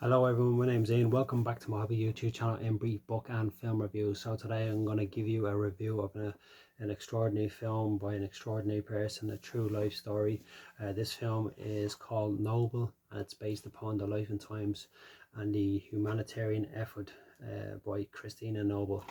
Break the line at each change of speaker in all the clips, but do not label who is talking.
Hello everyone, my name's Ian. Welcome back to my hobby YouTube channel in brief book and film reviews. So today I'm going to give you a review of an extraordinary film by an extraordinary person, a true life story. This film is called Noble, and it's based upon the life and times and the humanitarian effort by Christina Noble.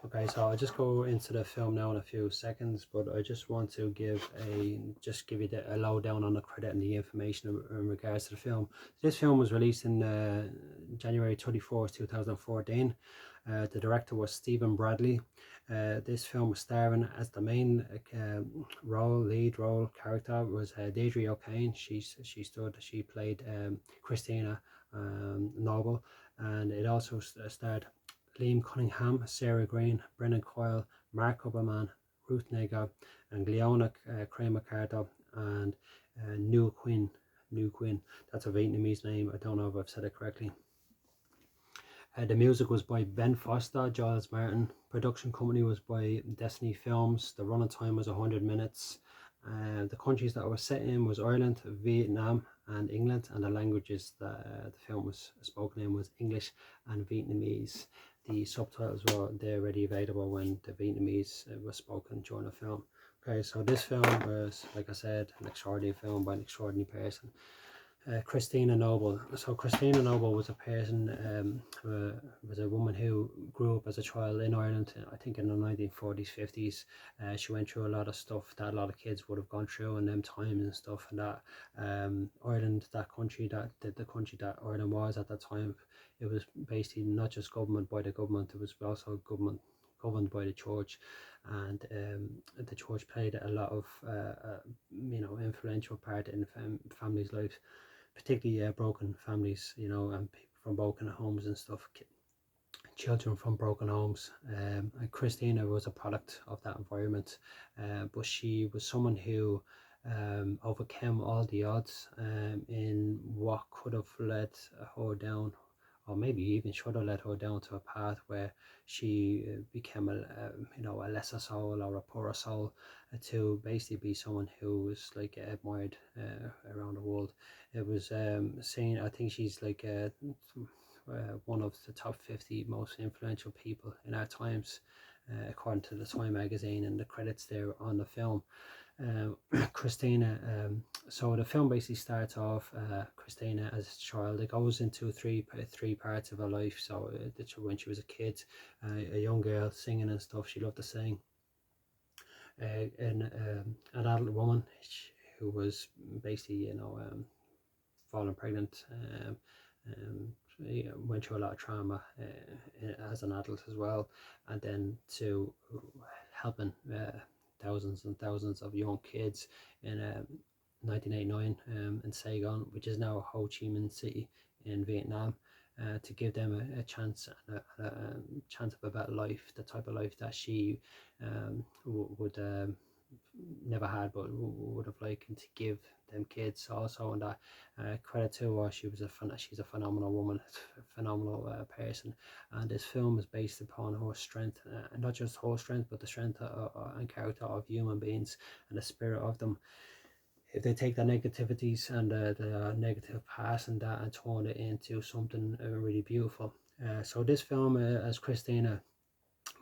Okay, so I'll just go into the film now in a few seconds, but I just want to give you a lowdown on the credit and the information in regards to the film. This film was released in January 24th, 2014. The director was Stephen Bradley. This film was starring as the main lead role character was Deirdre O'Kane. She played Christina Noble, and it also starred Cunningham, Sarah Greene, Brendan Coyle, Mark Huberman, Ruth and Glionna, Cramer-Carter, and Quigh. That's a Vietnamese name. I don't know if I've said it correctly. The music was by Ben Foster, Giles Martin. Production company was by Destiny Films. The running time was 100 minutes. The countries that it was set in was Ireland, Vietnam, and England, and the languages that the film was spoken in was English and Vietnamese. The subtitles were already available when the Vietnamese was spoken during the film. Okay, so this film was, like I said, an extraordinary film by an extraordinary person. Christina Noble. So Christina Noble was a person, was a woman who grew up as a child in Ireland, I think in the 1940s, 50s. She went through a lot of stuff that a lot of kids would have gone through in them times and stuff, and that Ireland, the country that Ireland was at that time, it was basically not just government by the government, it was also governed by the church, and the church played a lot of influential part in families' lives, particularly broken families, and people from broken homes and stuff, children from broken homes. And Christina was a product of that environment, but she was someone who overcame all the odds in what could have led her down, or maybe even should have led her down to a path where she became a lesser soul or a poorer soul, to basically be someone who was like admired around the world. It was seen, I think she's like one of the top 50 most influential people in our times, according to the Time magazine, and the credits there on the film. Christina, so the film basically starts off Christina as a child. It goes into three parts of her life. So when she was a kid, a young girl, singing and stuff, she loved to sing. An adult woman who was basically falling pregnant, went through a lot of trauma as an adult as well, and then to helping thousands and thousands of young kids in 1989 in Saigon, which is now Ho Chi Minh City in Vietnam, to give them a chance, a chance of a better life, the type of life that she would never had, but would have liked to give them kids also. And that credit to her, she's a phenomenal woman, a phenomenal person. And this film is based upon her strength, not just her strength, but the strength and character of human beings and the spirit of them. If they take the negativities and the negative past and that and turn it into something really beautiful. So this film, as Christina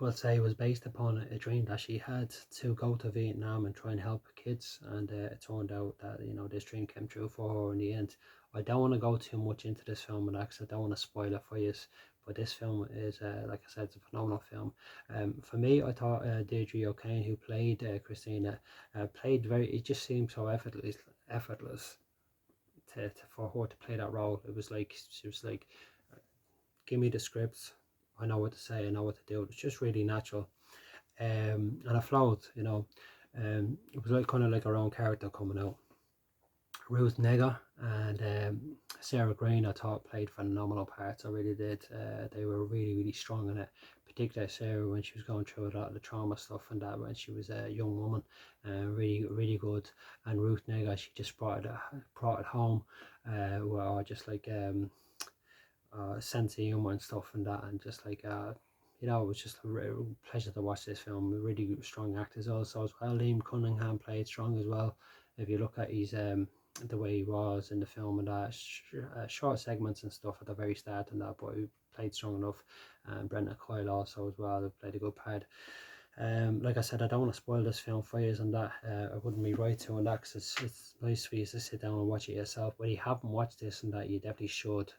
will say, was based upon a dream that she had to go to Vietnam and try and help kids, and it turned out that this dream came true for her in the end. I don't want to go too much into this film, and actually I don't want to spoil it for you, but this film is, like I said, it's a phenomenal film. For me, I thought Deirdre O'Kane, who played Christina, played it just seemed so effortless for her to play that role. It was like she was like, give me the scripts, I know what to say, I know what to do. It's just really natural, and it flowed. It was like kind of like her own character coming out. Ruth and Sarah Greene, I thought, played phenomenal parts. I really did. They were really strong in it. Particularly Sarah, when she was going through a lot of the trauma stuff and that when she was a young woman, really good. And Ruth, she just brought it home, where just like sense of humor and stuff and that, and just like it was just a real pleasure to watch this film. Really strong actors also as well. Cunningham played strong as well. If you look at his the way he was in the film, and that short segments and stuff at the very start and that, but he played strong enough. And Brendan Coyle also as well, who played a good part. Like I said, I don't want to spoil this film for you and that. I wouldn't be right to on that, because it's nice for you to sit down and watch it yourself. But if you haven't watched this and that, you definitely should.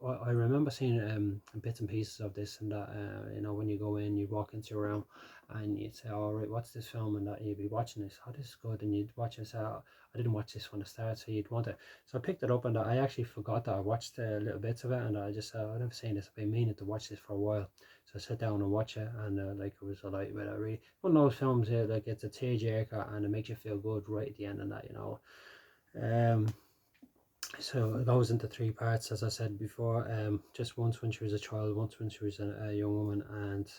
I remember seeing bits and pieces of this and that. You know, when you go in, you walk into a room and you'd say, "All right, what's this film?" And that you'd be watching this. Oh, this is good, and you'd watch it and say, "Oh, I didn't watch this from the start," so you'd want it. So I picked it up, and I actually forgot that I watched little bits of it, and I just I've never seen this. I've been meaning to watch this for a while. So I sat down and watch it, and like it was a light with it. Really, one of those films here, like it's a tearjerker, and it makes you feel good right at the end of that, you know. So it goes into three parts, as I said before. Just once when she was a child, once when she was a young woman, and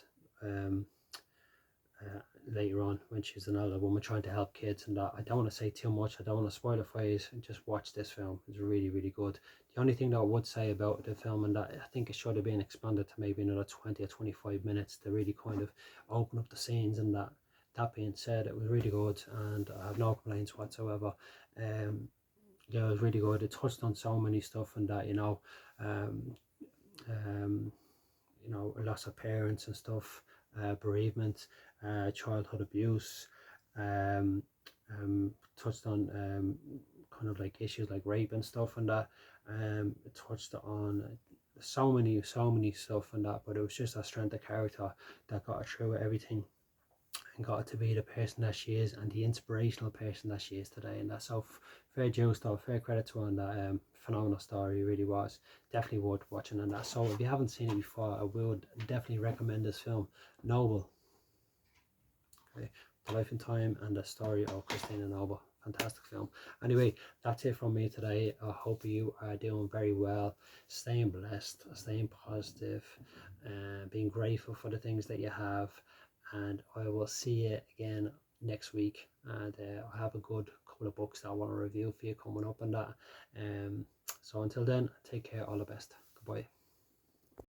um, later on when she's an older woman trying to help kids and that. I don't want to say too much, I don't want to spoil it for you, just watch this film. It's really, really good. The only thing that I would say about the film, and that I think it should have been expanded to maybe another 20 or 25 minutes to really kind of open up the scenes, and that being said, it was really good and I have no complaints whatsoever. Yeah, it was really good. It touched on so many stuff and that, you know, um, um, loss of parents and stuff, bereavement, childhood abuse, um, touched on kind of like issues like rape and stuff and that. It touched on so many stuff and that, but it was just a strength of character that got her through everything and got her to be the person that she is and the inspirational person that she is today. And that's so fair dues to her, fair credit to her on that. Phenomenal story, really was. Definitely worth watching and that. So if you haven't seen it before, I would definitely recommend this film, Noble. Okay, The Life and Time and the Story of Christina Noble. Fantastic film. Anyway, that's it from me today. I hope you are doing very well, staying blessed, staying positive, being grateful for the things that you have, and I will see you again next week. And I have a good couple of books that I want to review for you coming up and that. So until then, take care, all the best. Goodbye.